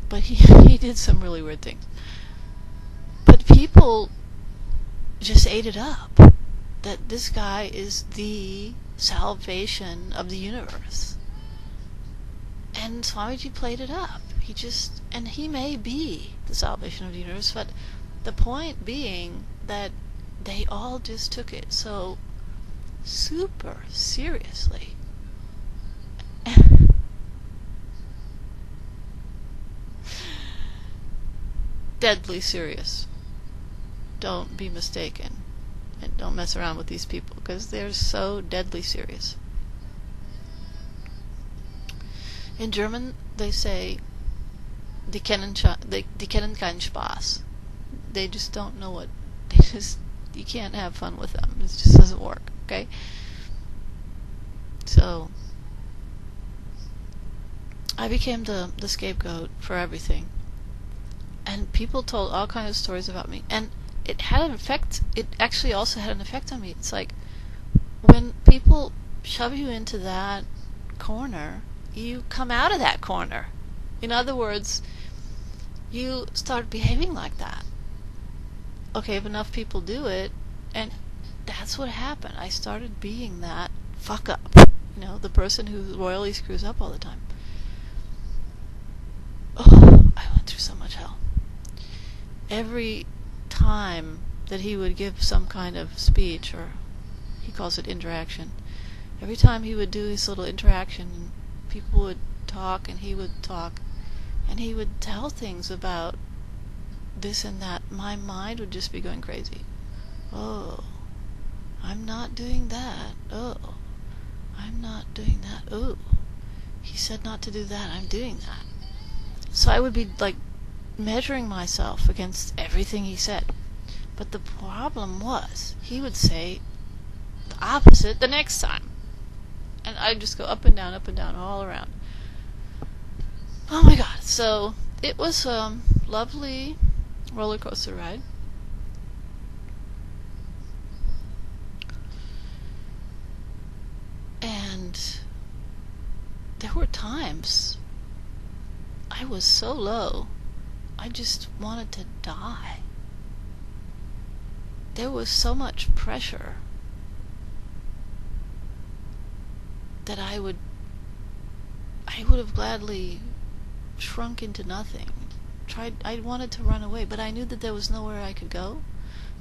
but he did some really weird things. But people just ate it up, that this guy is the salvation of the universe. And Swamiji played it up. And he may be the salvation of the universe, but the point being that they all just took it so super seriously. Deadly serious. Don't be mistaken. And don't mess around with these people, because they're so deadly serious. In German, they say, die kennen keinen Spaß. They just don't know what, you can't have fun with them. It just doesn't work, okay? So, I became the scapegoat for everything. And people told all kinds of stories about me. And it had an effect. It actually also had an effect on me. It's like, when people shove you into that corner, you come out of that corner. In other words, you start behaving like that. Okay, if enough people do it, and that's what happened. I started being that fuck up. The person who royally screws up all the time. Oh, I went through so much hell. Every time that he would give some kind of speech, or he calls it interaction, every time he would do his little interaction, people would talk and he would talk, and he would tell things about this and that, my mind would just be going crazy. Oh, I'm not doing that. Oh, I'm not doing that. Oh, he said not to do that. I'm doing that. So I would be like measuring myself against everything he said. But the problem was, he would say the opposite the next time. And I'd just go up and down, all around. Oh my god. So it was a lovely roller coaster ride. And there were times I was so low, I just wanted to die. There was so much pressure that I would have gladly shrunk into nothing. I wanted to run away, but I knew that there was nowhere I could go.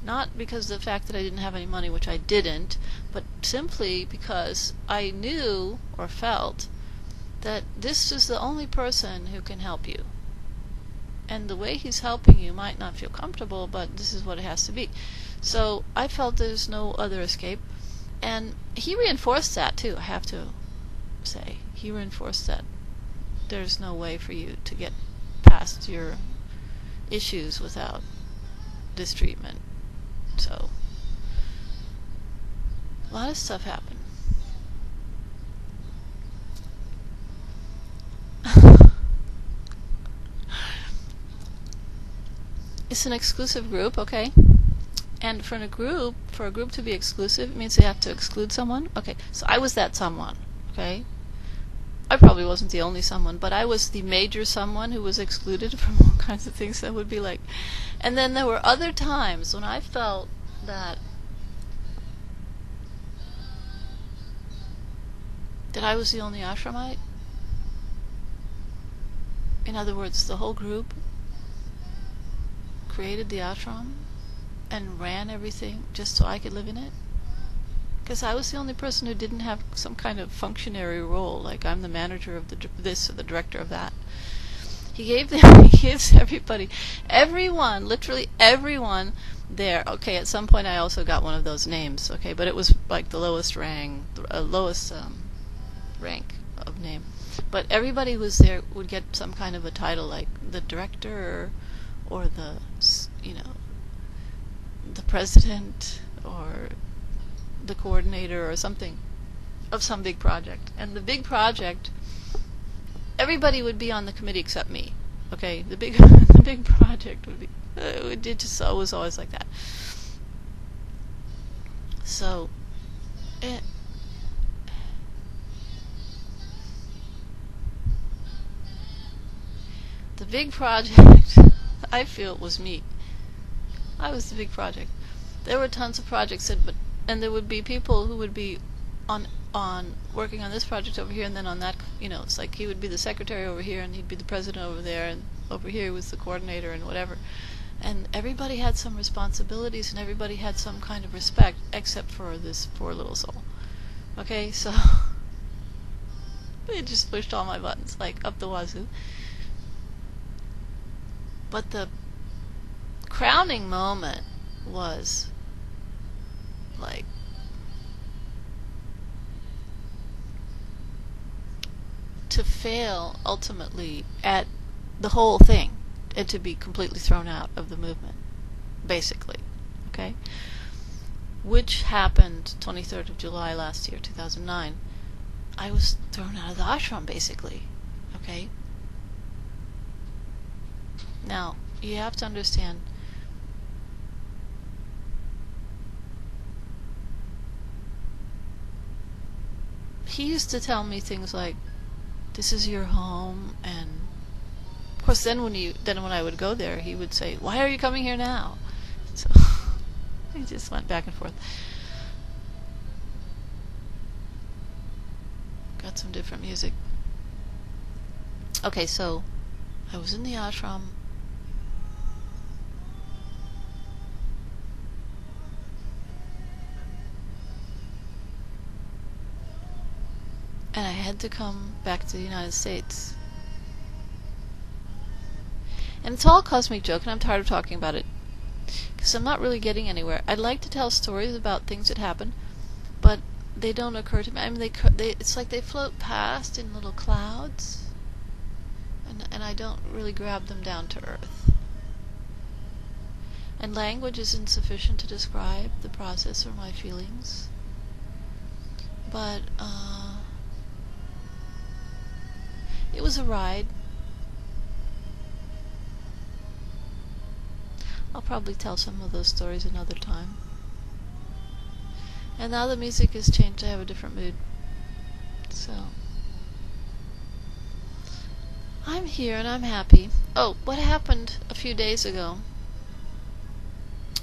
Not because of the fact that I didn't have any money, which I didn't, but simply because I knew or felt that this is the only person who can help you. And the way he's helping you might not feel comfortable, but this is what it has to be. So I felt there's no other escape. And he reinforced that too, I have to say. He reinforced that there's no way for you to get past your issues without this treatment. So a lot of stuff happened. It's an exclusive group, okay? And for a group to be exclusive, it means they have to exclude someone. Okay, so I was that someone, okay? I probably wasn't the only someone, but I was the major someone who was excluded from all kinds of things that would be like. And then there were other times when I felt that I was the only ashramite. In other words, the whole group created the ashram and ran everything just so I could live in it. Because I was the only person who didn't have some kind of functionary role, like I'm the manager of this or the director of that. He gives everybody, everyone, literally everyone there. Okay, at some point I also got one of those names, okay, but it was like the lowest rank of name. But everybody who was there would get some kind of a title, like the director or the president or the coordinator or something of some big project. And the big project, everybody would be on the committee except me. Okay, the big project would be it was always like that. So The big project, I feel, was me. I was the big project. There were tons of projects, and there would be people who would be on working on this project over here, and then on that, it's like he would be the secretary over here, and he'd be the president over there, and over here was the coordinator and whatever. And everybody had some responsibilities, and everybody had some kind of respect, except for this poor little soul. Okay, so it just pushed all my buttons, like, up the wazoo. But the crowning moment was, like, to fail ultimately at the whole thing and to be completely thrown out of the movement, basically. Okay? Which happened 23rd of July last year, 2009. I was thrown out of the ashram, basically. Okay? Now, you have to understand, he used to tell me things like, this is your home, and of course then when I would go there, he would say, why are you coming here now? So he just went back and forth. Got some different music. Okay, so I was in the ashram. And I had to come back to the United States. And it's all a cosmic joke, and I'm tired of talking about it, because I'm not really getting anywhere. I'd like to tell stories about things that happen, but they don't occur to me. I mean, it's like they float past in little clouds, and I don't really grab them down to earth. And language is insufficient to describe the process or my feelings. But, it was a ride. I'll probably tell some of those stories another time. And now the music has changed. I have a different mood. So, I'm here and I'm happy. Oh, what happened a few days ago?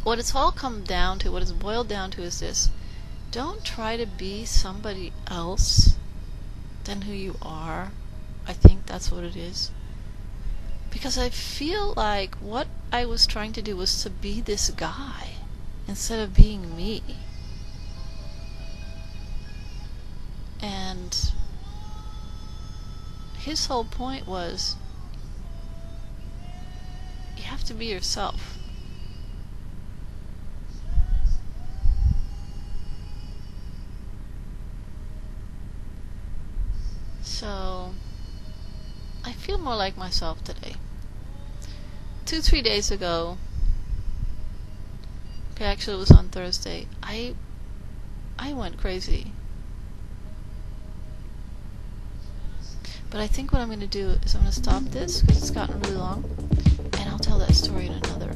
What it's all come down to, what it's boiled down to is this. Don't try to be somebody else than who you are. I think that's what it is. Because I feel like what I was trying to do was to be this guy instead of being me. And his whole point was, you have to be yourself. So I feel more like myself today. 2-3 days ago, okay, actually it was on Thursday, I went crazy. But I think what I'm going to do is I'm going to stop this because it's gotten really long, and I'll tell that story in another